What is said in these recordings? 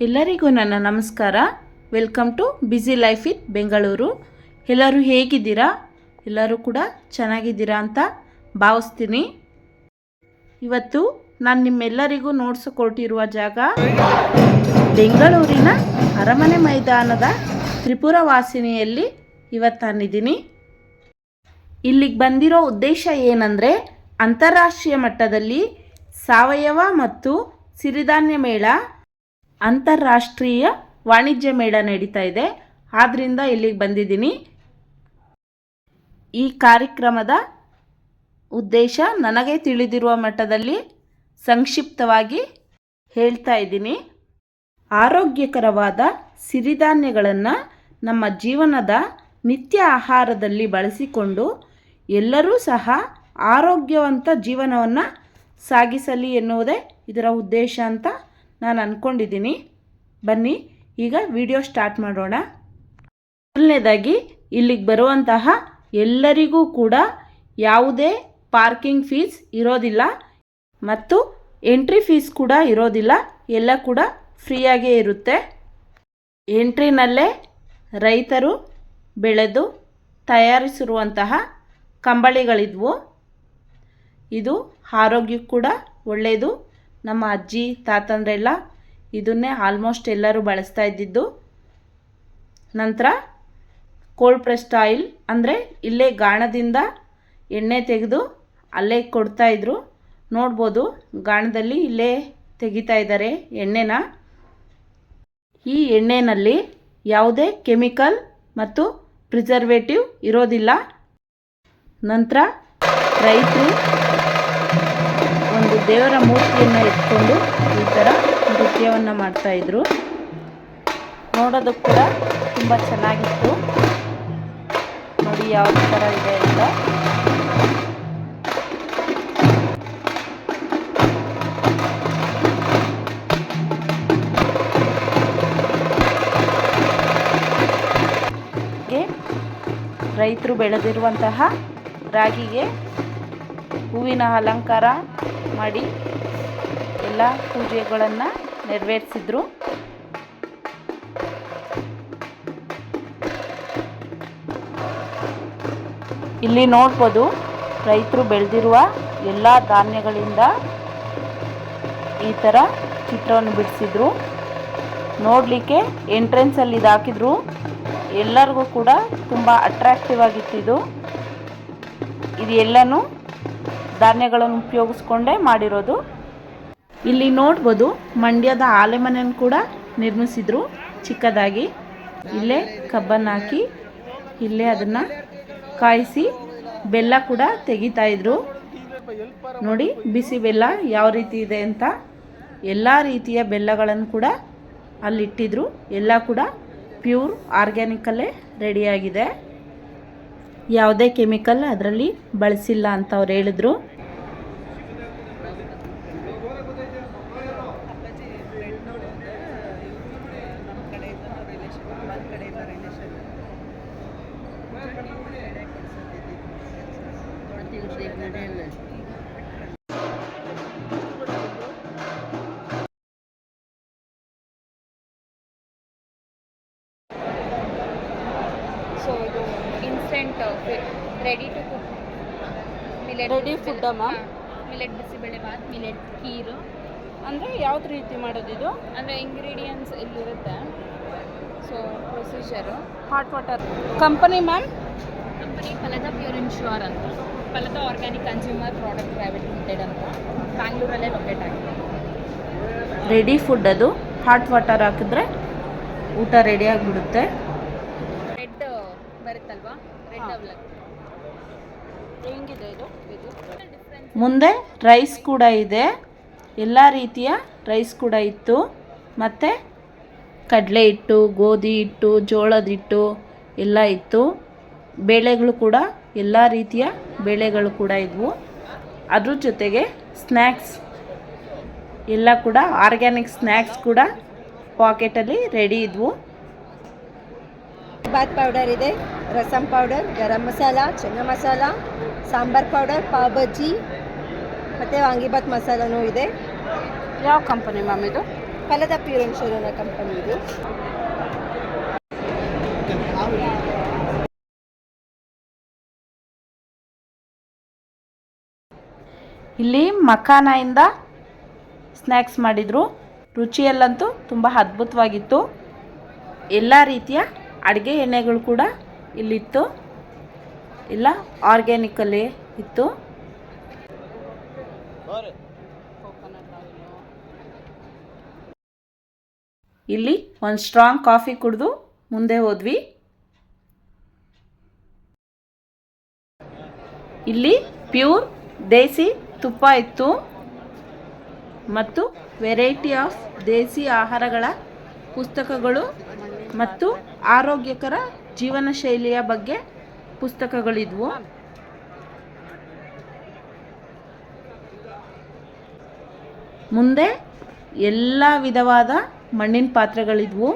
ಎಲ್ಲರಿಗೂ ನನ್ನ ನಮಸ್ಕಾರ. Welcome to busy life in Bengaluru. ಎಲ್ಲರೂ ಹೇಗಿದ್ದೀರಾ? ಎಲ್ಲರೂ ಕೂಡ ಚೆನ್ನಾಗಿದ್ದೀರಾ ಅಂತ ಭಾವಿಸ್ತೀನಿ. ಇವತ್ತು ನಾನು ನಿಮ್ಮೆಲ್ಲರಿಗೂ ನೋಡಿಸಿಕೊಟ್ಟಿರುವ ಜಾಗ ಬೆಂಗಳೂರಿನ ಅರಮನೆ ಮೈದಾನದ ತ್ರಿಪುರ ವಾಸಿನಿಯಲ್ಲಿ ಇವತ್ತು ನಾನಿದ್ದೀನಿ. ಇಲ್ಲಿಗೆ ಬಂದಿರೋ ಉದ್ದೇಶ ಏನಂದರೆ, ಅಂತಾರಾಷ್ಟ್ರೀಯ ಮಟ್ಟದಲ್ಲಿ ಸಾವಯವ ಮತ್ತು ಸಿರಿಧಾನ್ಯ ಮೇಳ, ಅಂತಾರಾಷ್ಟ್ರೀಯ ವಾಣಿಜ್ಯ ಮೇಳ ನಡೀತಾ ಇದೆ. ಆದ್ದರಿಂದ ಇಲ್ಲಿಗೆ ಬಂದಿದ್ದೀನಿ. ಈ ಕಾರ್ಯಕ್ರಮದ ಉದ್ದೇಶ ನನಗೆ ತಿಳಿದಿರುವ ಮಟ್ಟದಲ್ಲಿ ಸಂಕ್ಷಿಪ್ತವಾಗಿ ಹೇಳ್ತಾ ಇದ್ದೀನಿ. ಆರೋಗ್ಯಕರವಾದ ಸಿರಿಧಾನ್ಯಗಳನ್ನು ನಮ್ಮ ಜೀವನದ ನಿತ್ಯ ಆಹಾರದಲ್ಲಿ ಬಳಸಿಕೊಂಡು ಎಲ್ಲರೂ ಸಹ ಆರೋಗ್ಯವಂತ ಜೀವನವನ್ನು ಸಾಗಿಸಲಿ ಎನ್ನುವುದೇ ಇದರ ಉದ್ದೇಶ ಅಂತ ನಾನು ಅಂದ್ಕೊಂಡಿದ್ದೀನಿ. ಬನ್ನಿ ಈಗ ವಿಡಿಯೋ ಸ್ಟಾರ್ಟ್ ಮಾಡೋಣ. ಮೊದಲನೇದಾಗಿ ಇಲ್ಲಿಗೆ ಬರುವಂತಹ ಎಲ್ಲರಿಗೂ ಕೂಡ ಯಾವುದೇ ಪಾರ್ಕಿಂಗ್ ಫೀಸ್ ಇರೋದಿಲ್ಲ ಮತ್ತು ಎಂಟ್ರಿ ಫೀಸ್ ಕೂಡ ಇರೋದಿಲ್ಲ. ಎಲ್ಲ ಕೂಡ ಫ್ರೀಯಾಗೇ ಇರುತ್ತೆ. ಎಂಟ್ರಿನಲ್ಲೇ ರೈತರು ಬೆಳೆದು ತಯಾರಿಸಿರುವಂತಹ ಕಂಬಳಿಗಳಿದ್ವು. ಇದು ಆರೋಗ್ಯಕ್ಕೂ ಕೂಡ ಒಳ್ಳೆಯದು. ನಮ್ಮ ಅಜ್ಜಿ ತಾತಂದ್ರೆಲ್ಲ ಇದನ್ನೇ ಆಲ್ಮೋಸ್ಟ್ ಎಲ್ಲರೂ ಬಳಸ್ತಾ ಇದ್ದಿದ್ದು. ನಂತರ ಕೋಲ್ಡ್ ಪ್ರೆಸ್ಡ್ ಆಯಿಲ್ ಅಂದರೆ ಇಲ್ಲೇ ಗಾಣದಿಂದ ಎಣ್ಣೆ ತೆಗೆದು ಅಲ್ಲೇ ಕೊಡ್ತಾಯಿದ್ರು. ನೋಡ್ಬೋದು, ಗಾಣದಲ್ಲಿ ಇಲ್ಲೇ ತೆಗಿತಾ ಇದ್ದಾರೆ ಎಣ್ಣೆನ. ಈ ಎಣ್ಣೆಯಲ್ಲಿ ಯಾವುದೇ ಕೆಮಿಕಲ್ ಮತ್ತು ಪ್ರಿಸರ್ವೇಟಿವ್ ಇರೋದಿಲ್ಲ. ನಂತರ ರೈತರು ಒಂದು ದೇವರ ಮೂರ್ತಿಯನ್ನು ಎತ್ಕೊಂಡು ಈ ಥರ ನೃತ್ಯವನ್ನು ಮಾಡ್ತಾಯಿದ್ರು. ನೋಡೋದಕ್ಕೆ ಕೂಡ ತುಂಬ ಚೆನ್ನಾಗಿತ್ತು. ನೋಡಿ ಯಾವ ಥರ ಇದೆ ಅಂತ. ರೈತರು ಬೆಳೆದಿರುವಂತಹ ರಾಗಿಗೆ ಹೂವಿನ ಅಲಂಕಾರ ಮಾಡಿ ಎಲ್ಲ ಪೂಜೆಗಳನ್ನು ನೆರವೇರಿಸಿದ್ರು. ಇಲ್ಲಿ ನೋಡ್ಬೋದು, ರೈತರು ಬೆಳೆದಿರುವ ಎಲ್ಲ ಧಾನ್ಯಗಳಿಂದ ಈ ಥರ ಚಿತ್ರವನ್ನು ಬಿಡಿಸಿದ್ರು. ನೋಡಲಿಕ್ಕೆ ಎಂಟ್ರೆನ್ಸಲ್ಲಿ ಇದು ಹಾಕಿದ್ರು. ಎಲ್ಲರಿಗೂ ಕೂಡ ತುಂಬ ಅಟ್ರಾಕ್ಟಿವ್ ಆಗಿತ್ತು. ಇದು ಎಲ್ಲನೂ ಧಾನ್ಯಗಳನ್ನು ಉಪಯೋಗಿಸ್ಕೊಂಡೇ ಮಾಡಿರೋದು. ಇಲ್ಲಿ ನೋಡ್ಬೋದು, ಮಂಡ್ಯದ ಆಲೆಮನೆಯನ್ನು ಕೂಡ ನಿರ್ಮಿಸಿದ್ರು ಚಿಕ್ಕದಾಗಿ. ಇಲ್ಲೇ ಕಬ್ಬನ್ನು ಹಾಕಿ ಇಲ್ಲೇ ಅದನ್ನು ಕಾಯಿಸಿ ಬೆಲ್ಲ ಕೂಡ ತೆಗಿತಾಯಿದ್ರು. ನೋಡಿ ಬಿಸಿ ಬೆಲ್ಲ ಯಾವ ರೀತಿ ಇದೆ ಅಂತ. ಎಲ್ಲ ರೀತಿಯ ಬೆಲ್ಲಗಳನ್ನು ಕೂಡ ಅಲ್ಲಿಟ್ಟಿದ್ರು. ಎಲ್ಲ ಕೂಡ ಪ್ಯೂರ್ ಆರ್ಗ್ಯಾನಿಕಲ್ಲೇ ರೆಡಿಯಾಗಿದೆ. ಯಾವುದೇ ಕೆಮಿಕಲ್ ಅದರಲ್ಲಿ ಬಳಸಿಲ್ಲ ಅಂತ ಅವ್ರು ಹೇಳಿದ್ರು. ಸೊ ಇದು instant ready to cook millet ready food ಅಮ್ಮ. Millet bisibele bath, millet kheer. ಅಂದರೆ ಯಾವ್ದು ರೀತಿ ಮಾಡೋದಿದು? ಅಂದರೆ ಇಂಗ್ರೀಡಿಯೆಂಟ್ಸ್ ಇಲ್ಲಿರುತ್ತೆ. So procedure hot water. Company ma'am? Company Phalada pure and sure ಅಂತ, Phalada organic consumer product private limited ಅಂತ, ಬ್ಯಾಂಗ್ಳೂರಲ್ಲೇ ಲೊಕೇಟ್ ಆಗಿದೆ. ರೆಡಿ ಫುಡ್ ಅದು. ಹಾಟ್ ವಾಟರ್ ಹಾಕಿದ್ರೆ ಊಟ ರೆಡಿ ಆಗಿಬಿಡುತ್ತೆ. ರೆಡ್ ಬರುತ್ತಲ್ವಾ, ರೆಡ್ ಅವಲಕ್ಕಿ. ಹೆಂಗಿದೆ ಇದು? ಮುಂದೆ ರೈಸ್ ಕೂಡ ಇದೆ. ಎಲ್ಲ ರೀತಿಯ ರೈಸ್ ಕೂಡ ಇತ್ತು. ಮತ್ತು ಕಡಲೆ ಹಿಟ್ಟು, ಗೋಧಿ ಹಿಟ್ಟು, ಜೋಳದ ಹಿಟ್ಟು ಎಲ್ಲ ಇತ್ತು. ಬೇಳೆಗಳು ಕೂಡ ಎಲ್ಲ ರೀತಿಯ ಬೇಳೆಗಳು ಕೂಡ ಇದ್ವು. ಅದ್ರ ಜೊತೆಗೆ ಸ್ನ್ಯಾಕ್ಸ್ ಎಲ್ಲ ಕೂಡ ಆರ್ಗ್ಯಾನಿಕ್ ಸ್ನ್ಯಾಕ್ಸ್ ಕೂಡ ಪಾಕೆಟಲ್ಲಿ ರೆಡಿ ಇದ್ವು. ಬಾತ್ ಪೌಡರ್ ಇದೆ, ರಸಮ್ ಪೌಡರ್, ಗರಂ ಮಸಾಲ, ಚೆನ್ನ ಮಸಾಲ, ಸಾಂಬಾರ್ ಪೌಡರ್, ಪಾವ್ ಬಜ್ಜಿ ಮತ್ತು ವಾಂಗಿಬಾತ್ ಮಸಾಲನೂ ಇದೆ. ಯಾವ ಕಂಪನಿ ಮ್ಯಾಮ್ ಇದು? ಫಲದ ಪ್ಯೂರ್ ಆ್ಯಂಡ್ ಶ್ಯೂರ್ ಅನ್ನೋ ಕಂಪನಿ ಇದು. ಇಲ್ಲಿ ಮಖಾನದಿಂದ ಸ್ನ್ಯಾಕ್ಸ್ ಮಾಡಿದರು. ರುಚಿಯಲ್ಲಂತೂ ತುಂಬ ಅದ್ಭುತವಾಗಿತ್ತು. ಎಲ್ಲ ರೀತಿಯ ಅಡುಗೆ ಎಣ್ಣೆಗಳು ಕೂಡ ಇಲ್ಲಿತ್ತು. ಎಲ್ಲ ಆರ್ಗ್ಯಾನಿಕಲ್ಲೇ ಇತ್ತು. ಇಲ್ಲಿ ಒಂದು ಸ್ಟ್ರಾಂಗ್ ಕಾಫಿ ಕುಡಿದು ಮುಂದೆ ಹೋದ್ವಿ. ಇಲ್ಲಿ ಪ್ಯೂರ್ ದೇಸಿ ತುಪ್ಪ ಇತ್ತು ಮತ್ತು ವೆರೈಟಿ ಆಫ್ ದೇಸಿ ಆಹಾರಗಳ ಪುಸ್ತಕಗಳು ಮತ್ತು ಆರೋಗ್ಯಕರ ಜೀವನ ಶೈಲಿಯ ಬಗ್ಗೆ ಪುಸ್ತಕಗಳಿದ್ವು. ಮುಂದೆ ಎಲ್ಲ ವಿಧವಾದ ಮಣ್ಣಿನ ಪಾತ್ರೆಗಳಿದ್ವು.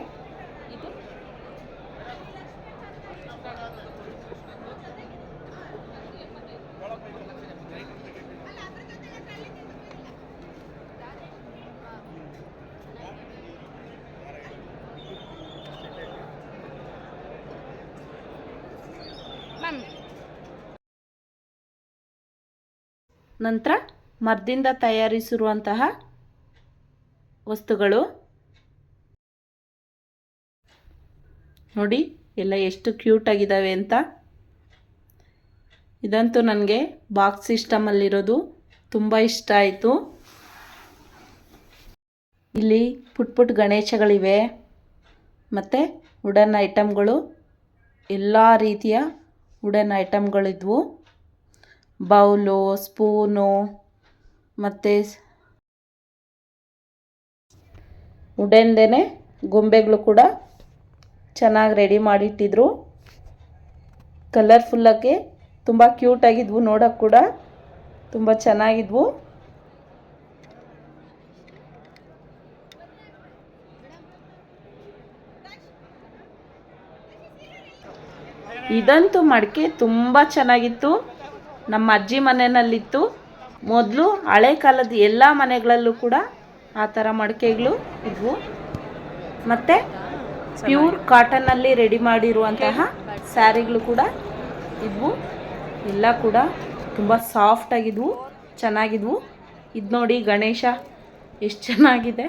ನಂತರ ಮರದಿಂದ ತಯಾರಿಸಿರುವಂತಹ ವಸ್ತುಗಳು ನೋಡಿ ಎಲ್ಲ ಎಷ್ಟು ಕ್ಯೂಟ್ ಆಗಿದ್ದಾವೆ ಅಂತ. ಇದಂತೂ ನನಗೆ ಬಾಕ್ಸ್ ಸಿಸ್ಟಮಲ್ಲಿರೋದು ತುಂಬ ಇಷ್ಟ ಆಯಿತು. ಇಲ್ಲಿ ಪುಟ್ ಪುಟ್ ಗಣೇಶಗಳಿವೆ ಮತ್ತು ವುಡನ್ ಐಟಮ್ಗಳು, ಎಲ್ಲ ರೀತಿಯ ವುಡನ್ ಐಟಮ್ಗಳಿದ್ವು. ಬೌಲು, ಸ್ಪೂನು ಮತ್ತು ವುಡನ್ದೇ ಗೊಂಬೆಗಳು ಕೂಡ ಚೆನ್ನಾಗಿ ರೆಡಿ ಮಾಡಿಟ್ಟಿದ್ರು. ಕಲರ್ಫುಲ್ಲಾಗಿ ತುಂಬ ಕ್ಯೂಟಾಗಿದ್ವು. ನೋಡೋಕ್ಕೆ ಕೂಡ ತುಂಬ ಚೆನ್ನಾಗಿದ್ವು. ಇದಂತೂ ಮಡಿಕೆ ತುಂಬ ಚೆನ್ನಾಗಿತ್ತು. ನಮ್ಮ ಅಜ್ಜಿ ಮನೆಯಲ್ಲಿತ್ತು. ಮೊದಲು ಹಳೆ ಕಾಲದ ಎಲ್ಲ ಮನೆಗಳಲ್ಲೂ ಕೂಡ ಆ ಥರ ಮಡಿಕೆಗಳು ಇದ್ವು. ಮತ್ತು ಪ್ಯೂರ್ ಕಾಟನ್ನಲ್ಲಿ ರೆಡಿ ಮಾಡಿರುವಂತಹ ಸ್ಯಾರಿಗಳು ಕೂಡ ಇದ್ವು. ಎಲ್ಲ ಕೂಡ ತುಂಬ ಸಾಫ್ಟಾಗಿದ್ವು, ಚೆನ್ನಾಗಿದ್ವು. ಇದು ನೋಡಿ ಗಣೇಶ ಎಷ್ಟು ಚೆನ್ನಾಗಿದೆ.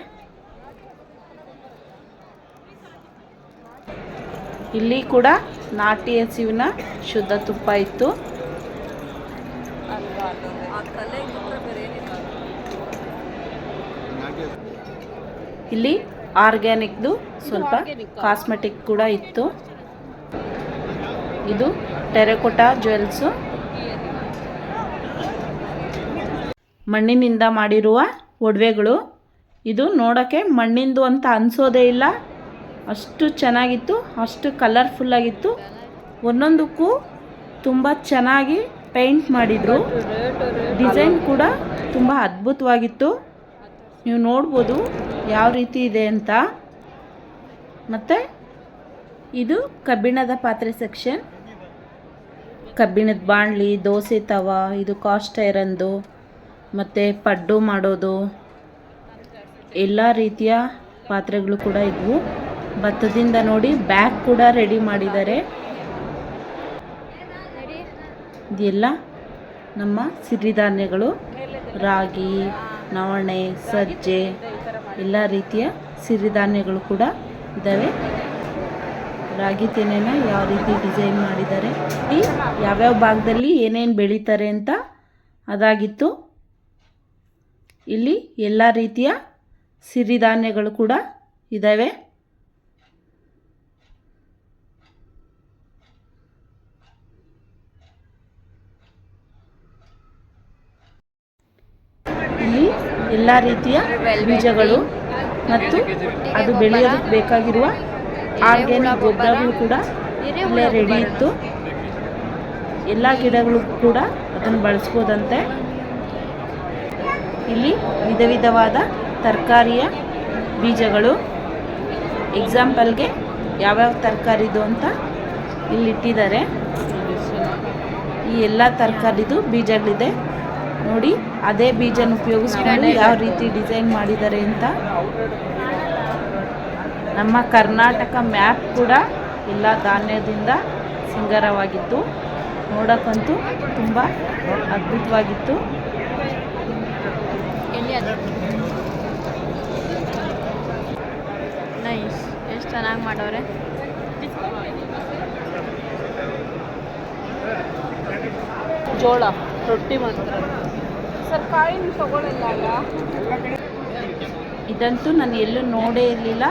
ಇಲ್ಲಿ ಕೂಡ ನಾಟಿ ಹಸುವಿನ ಶುದ್ಧ ತುಪ್ಪ ಇತ್ತು. ಇಲ್ಲಿ ಆರ್ಗ್ಯಾನಿಕ್ದು ಸ್ವಲ್ಪ ಕಾಸ್ಮೆಟಿಕ್ ಕೂಡ ಇತ್ತು. ಇದು ಟೆರಕೋಟಾ ಜ್ಯುವೆಲ್ಸು. ಮಣ್ಣಿನಿಂದ ಮಾಡಿರುವ ಒಡವೆಗಳು. ಇದು ನೋಡೋಕ್ಕೆ ಮಣ್ಣಿಂದು ಅಂತ ಅನಿಸೋದೇ ಇಲ್ಲ, ಅಷ್ಟು ಚೆನ್ನಾಗಿತ್ತು, ಅಷ್ಟು ಕಲರ್ಫುಲ್ಲಾಗಿತ್ತು. ಒಂದೊಂದಕ್ಕೂ ತುಂಬ ಚೆನ್ನಾಗಿ ಪೇಂಟ್ ಮಾಡಿದರು. ಡಿಸೈನ್ ಕೂಡ ತುಂಬ ಅದ್ಭುತವಾಗಿತ್ತು. ನೀವು ನೋಡ್ಬೋದು ಯಾವ ರೀತಿ ಇದೆ ಅಂತ. ಮತ್ತು ಇದು ಕಬ್ಬಿಣದ ಪಾತ್ರೆ ಸೆಕ್ಷನ್. ಕಬ್ಬಿಣದ ಬಾಣಲಿ, ದೋಸೆ ತವ, ಇದು ಕಾಸ್ಟ್ ಐರನ್ದು, ಮತ್ತು ಪಡ್ಡು ಮಾಡೋದು ಎಲ್ಲ ರೀತಿಯ ಪಾತ್ರೆಗಳು ಕೂಡ ಇದ್ವು. ಭತ್ತದಿಂದ ನೋಡಿ ಬ್ಯಾಗ್ ಕೂಡ ರೆಡಿ ಮಾಡಿದ್ದಾರೆ. ಇದೆಲ್ಲ ನಮ್ಮ ಸಿರಿಧಾನ್ಯಗಳು, ರಾಗಿ, ನವಣೆ, ಸಜ್ಜೆ ಎಲ್ಲ ರೀತಿಯ ಸಿರಿಧಾನ್ಯಗಳು ಕೂಡ ಇದ್ದಾವೆ. ರಾಗಿ ತೆನೆನ ಯಾವ ರೀತಿ ಡಿಸೈನ್ ಮಾಡಿದ್ದಾರೆ, ಈ ಯಾವ್ಯಾವ ಭಾಗದಲ್ಲಿ ಏನೇನು ಬೆಳೀತಾರೆ ಅಂತ ಅದಾಗಿತ್ತು. ಇಲ್ಲಿ ಎಲ್ಲ ರೀತಿಯ ಸಿರಿಧಾನ್ಯಗಳು ಕೂಡ ಇದ್ದಾವೆ. ಇಲ್ಲಿ ಎಲ್ಲ ರೀತಿಯ ಬೀಜಗಳು ಮತ್ತು ಅದು ಬೆಳೆಯೋದಕ್ಕೆ ಬೇಕಾಗಿರುವ ಆರ್ಗ್ಯಾನಿಕ್ ಗೊಬ್ಬರಗಳು ಕೂಡ ಇಲ್ಲೇ ರೆಡಿ ಇತ್ತು. ಎಲ್ಲ ಗಿಡಗಳು ಕೂಡ ಅದನ್ನು ಬಳಸ್ಬೋದಂತೆ. ಇಲ್ಲಿ ವಿಧ ವಿಧವಾದ ತರಕಾರಿಯ ಬೀಜಗಳು, ಎಕ್ಸಾಂಪಲ್ಗೆ ಯಾವ್ಯಾವ ತರಕಾರಿದು ಅಂತ ಇಲ್ಲಿಟ್ಟಿದ್ದಾರೆ. ಈ ಎಲ್ಲ ತರಕಾರಿದು ಬೀಜಗಳಿದೆ ನೋಡಿ. ಅದೇ ಬೀಜನ ಉಪಯೋಗಿಸ್ಕೊಂಡು ಯಾವ ರೀತಿ ಡಿಸೈನ್ ಮಾಡಿದ್ದಾರೆ ಅಂತ ನಮ್ಮ ಕರ್ನಾಟಕ ಮ್ಯಾಪ್ ಕೂಡ ಎಲ್ಲ ಧಾನ್ಯದಿಂದ ಸಿಂಗಾರವಾಗಿತ್ತು. ನೋಡೋಕ್ಕಂತೂ ತುಂಬ ಅದ್ಭುತವಾಗಿತ್ತು. ನೈಸ್, ಎಷ್ಟು ಚೆನ್ನಾಗಿ ಮಾಡವ್ರೆ. ಜೋಳ ರೊಟ್ಟಿ ಮಾಡ್ತಾರೆ ಸರ್. ಕಾಯಿ ತಗೊಳ್ಳಲ್ಲ. ಇದಂತೂ ನಾನು ಎಲ್ಲೂ ನೋಡೇ ಇರಲಿಲ್ಲ.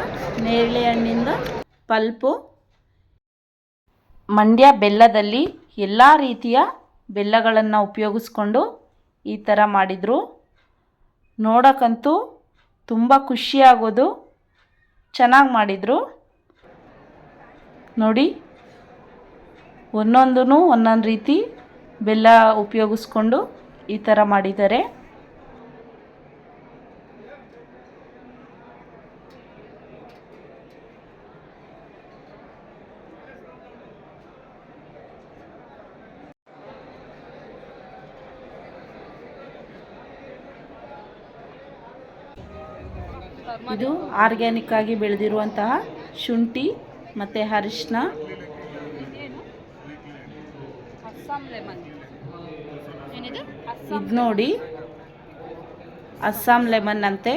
ನೇರಳೆ ಹಣ್ಣಿಂದ ಪಲ್ಪು. ಮಂಡ್ಯ ಬೆಲ್ಲದಲ್ಲಿ ಎಲ್ಲ ರೀತಿಯ ಬೆಲ್ಲಗಳನ್ನು ಉಪಯೋಗಿಸ್ಕೊಂಡು ಈ ಥರ ಮಾಡಿದರು. ನೋಡೋಕ್ಕಂತೂ ತುಂಬ ಖುಷಿಯಾಗೋದು. ಚೆನ್ನಾಗಿ ಮಾಡಿದರು ನೋಡಿ. ಒಂದೊಂದೂ ಒಂದೊಂದು ರೀತಿ ಬೆಲ್ಲ ಉಪಯೋಗಿಸ್ಕೊಂಡು ಈ ಥರ ಮಾಡಿದ್ದಾರೆ. ಇದು ಆರ್ಗ್ಯಾನಿಕ್ ಆಗಿ ಬೆಳೆದಿರುವಂತಹ ಶುಂಠಿ ಮತ್ತು ಅರಿಶಿನ. ಇದು ನೋಡಿ, ಅಸ್ಸಾಂ ಲೆಮನ್ ಅಂತೆ.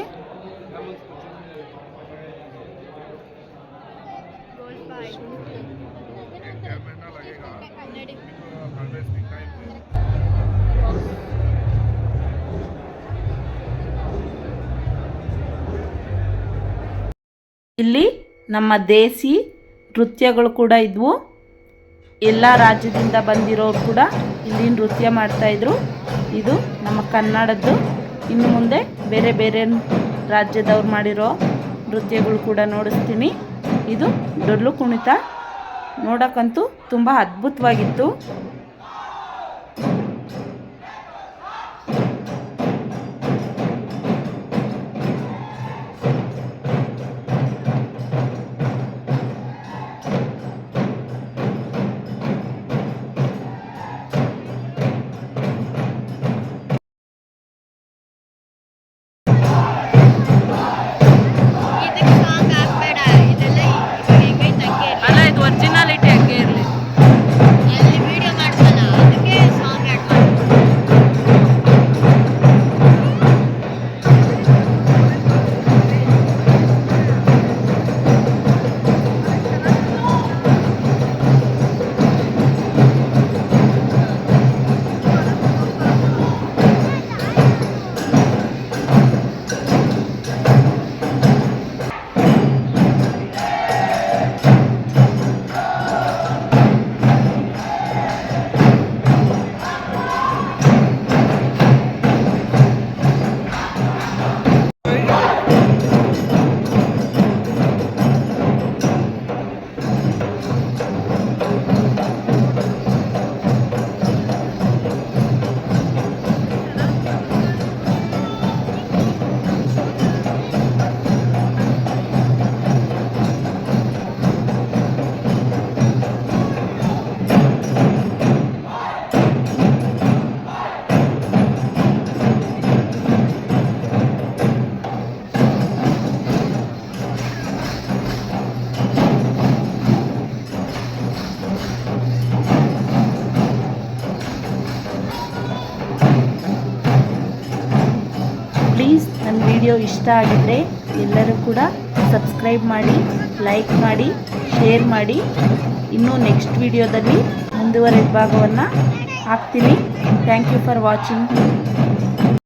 ಇಲ್ಲಿ ನಮ್ಮ ದೇಸಿ ನೃತ್ಯಗಳು ಕೂಡ ಇದ್ವು. ಎಲ್ಲ ರಾಜ್ಯದಿಂದ ಬಂದಿರೋರು ಕೂಡ ಇಲ್ಲಿ ನೃತ್ಯ ಮಾಡ್ತಾಯಿದ್ರು. ಇದು ನಮ್ಮ ಕನ್ನಡದ್ದು. ಇನ್ನು ಮುಂದೆ ಬೇರೆ ಬೇರೆ ರಾಜ್ಯದವ್ರು ಮಾಡಿರೋ ನೃತ್ಯಗಳು ಕೂಡ ನೋಡಿಸ್ತೀನಿ. ಇದು ಡೊಳ್ಳು ಕುಣಿತ. ನೋಡೋಕ್ಕಂತೂ ತುಂಬ ಅದ್ಭುತವಾಗಿತ್ತು. ಪ್ಲೀಸ್ ನನ್ನ ವಿಡಿಯೋ ಇಷ್ಟ ಆಗಿದ್ದರೆ ಎಲ್ಲರೂ ಕೂಡ ಸಬ್ಸ್ಕ್ರೈಬ್ ಮಾಡಿ, ಲೈಕ್ ಮಾಡಿ, ಶೇರ್ ಮಾಡಿ. ಇನ್ನೂ ನೆಕ್ಸ್ಟ್ ವಿಡಿಯೋದಲ್ಲಿ ಮುಂದುವರೆದ ಭಾಗವನ್ನು ಹಾಕ್ತೀನಿ. Thank you for watching.